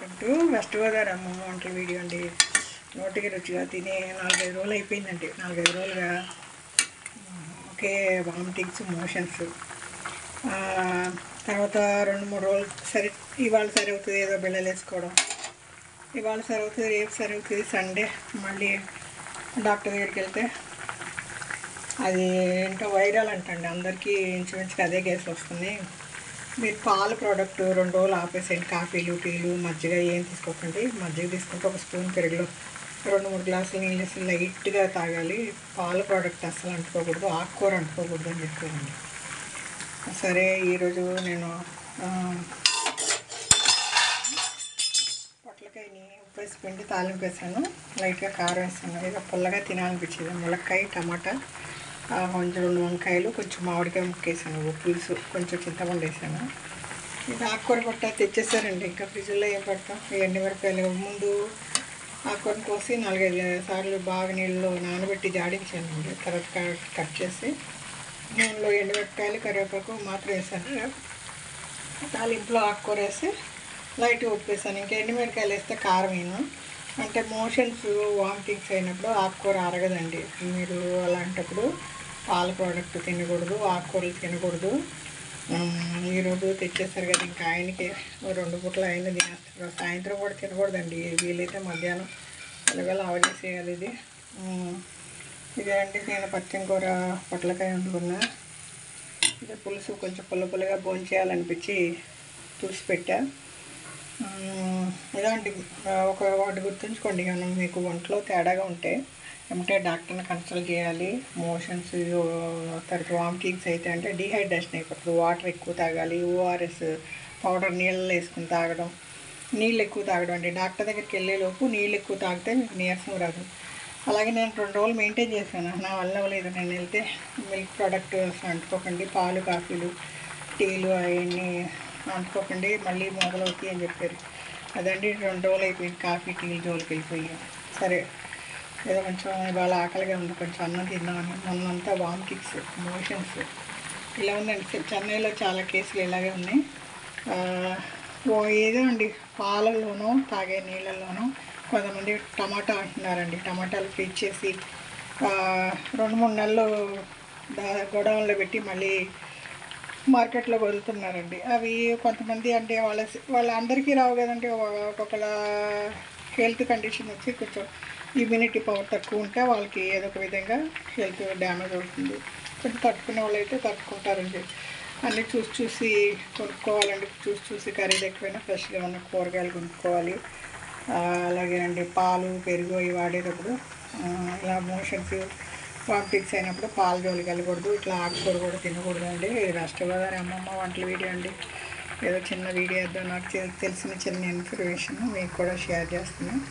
Welcome to west Godavari అమ్మమ్మ వంటల video అండి. నోటికి రుచిగా తినే 4-5 రోజులు అయిపోయిందండి. 4-5 రోజులుగా ఒకే వామిటింగ్స్, మోషన్స్. తర్వాత 2-3 రోజులు సరే, ఇవాళ సరి అవుతుంది ఏదో బిళ్ళలు వేసుకోవడం, ఇవాళ సరి అవుతుంది రేపు సరి అవుతుంది. సండే మళ్ళీ డాక్టర్ దగ్గరికి వెళ్తే అది ఏంటో వైరల్ అంటండి, అందరికీ ఇంచుమించుగా అదే కేసులు వస్తుంది. మీరు పాల ప్రోడక్ట్ 2 రోజులు ఆపేసేయండి. కాఫీలు, టీలు, మజ్జిగ ఏం తీసుకోకండి. మజ్జిగ తీసుకుంటే ఒక స్పూన్ పెరుగులో 2-3 గ్లాసులు నీళ్ళు వేసి లైట్గా తాగాలి. పాల ప్రోడక్ట్ అస్సలు అంటుకోకూడదు, ఆకుకూర అంటుకోకూడదు అని చెప్పారండి. సరే, ఈరోజు నేను పొట్లకాయని ఉప్పేసి పిండి తాలింపు వేసాను, లైట్గా కారం వేసాను. ఇక పుల్లగా తినాలనిపించేది. ములక్కాయ, టమాటా, కొంచెం 2 వంకాయలు, కొంచెం మామిడికాయ ముక్కేసాను, పులుసు, కొంచెం చింతపండు వేసాను. ఇది ఆకుకూర పట్ట తెచ్చేసారండి. ఇంకా ఫ్రిడ్జ్లో ఏం పెడతాం. ఈ ఎండుమిరపకాయలు ముందు ఆకుకూరను కోసి 4-5 సార్లు బాగా నీళ్ళలో నానబెట్టి జాడించానండి. తర్వాత కట్ చేసి నూనెలో ఎండుమిరపకాయలు, కరివేపాకు మాత్రం వేసాను. తాలింపులో ఆకుకూర వేసి లైట్గా ఉప్పు వేసాను. ఇంకా ఎండుమిరపకాయలు వేస్తే కారం వేయను. అంటే మోషన్స్, వామిటింగ్స్ అయినప్పుడు ఆకుకూర అరగదండి. మీరు అలాంటప్పుడు పాల ప్రోడక్ట్ తినకూడదు, ఆకుకూరలు తినకూడదు. ఈరోజు తెచ్చేస్తారు కదా, ఇంకా ఆయనకి 2 పూటలు ఆయన తినేస్తారు. సాయంత్రం కూడా తినకూడదండి, వీలైతే మధ్యాహ్నం అలాగే ఆవజేసేయాలి. ఇదే అండి, నేను పచ్చని కూర పొట్లకాయ వండుకున్నా. ఇదే పులుసు కొంచెం పుల్లగా భోంచేయాలనిపించి పులుసు పెట్టా. ఇలాంటి ఒకటి గుర్తుంచుకోండి, మనం మీకు ఒంట్లో తేడాగా ఉంటే ఏమంటే డాక్టర్ని కన్సల్ట్ చేయాలి. మోషన్స్, తర్వాత వామిటింగ్స్ అయితే అంటే డీహైడ్రేషన్ అయిపోతుంది. వాటర్ ఎక్కువ తాగాలి. ఓఆర్ఎస్ పౌడర్ నీళ్ళలో వేసుకుని తాగడం, నీళ్ళు ఎక్కువ తాగడం అండి. డాక్టర్ దగ్గరికి వెళ్ళేలోపు నీళ్ళు ఎక్కువ తాగితే మీకు నీరసం రాదు. అలాగే నేను 2 రోజులు మెయింటైన్ చేశాను, నా వల్ల అవ్వలేదు. నేను వెళ్తే మిల్క్ ప్రోడక్ట్ అంటుకోకండి, పాలు, కాఫీలు, టీలు అవన్నీ అంటుకోకండి, మళ్ళీ మొదలవుతాయి అని చెప్పారు. అదండి 2 రోజులు అయిపోయింది కాఫీ, టీలు జోలికి వెళ్ళిపోయి. సరే, ఏదో కొంచెం ఇవాళ ఆకలిగా ఉంది, కొంచెం అన్నం తిందామని. మొన్నంతా వామిటింగ్స్, మోషన్స్ ఇలా ఉందండి. చెన్నైలో చాలా కేసులు ఇలాగే ఉన్నాయి. ఏదో అండి, పాలల్లోనూ తాగే నీళ్ళల్లోనూ కొంతమంది టమాటా అంటున్నారండి. టమాటాలు ఫ్రీజ్ చేసి 2-3 నెలలు గొడవల్లో పెట్టి మళ్ళీ మార్కెట్లో వదులుతున్నారండి. అవి కొంతమంది అంటే వాళ్ళందరికీ రావు కదండి. ఒక్కొక్కల హెల్త్ కండిషన్ వచ్చి కొంచెం ఇమ్యూనిటీ పవర్ తక్కువ ఉంటే వాళ్ళకి ఏదో ఒక విధంగా హెల్త్ డ్యామేజ్ అవుతుంది. కొంచెం తట్టుకునే వాళ్ళు అయితే తట్టుకుంటారండి. అన్నీ చూసి కొనుక్కోవాలండి. చూసి ఖరీదు ఎక్కువైనా ఫ్రెష్గా ఉన్న కూరగాయలు కొనుక్కోవాలి. అలాగే అండి, పాలు, పెరుగు ఇవి వాడేటప్పుడు ఇలా మోషన్స్, వామిటింగ్స్ అయినప్పుడు పాలు జోలికి వెళ్ళకూడదు. ఇట్లా ఆకుకూర కూడా తినకూడదు అండి. వెస్ట్ గోదావరి అమ్మమ్మ వంటల వీడియో అండి. ఏదో చిన్న వీడియో ఏదో నాకు తెలిసిన చిన్న ఇన్ఫర్మేషన్ మీకు కూడా షేర్ చేస్తున్నాను.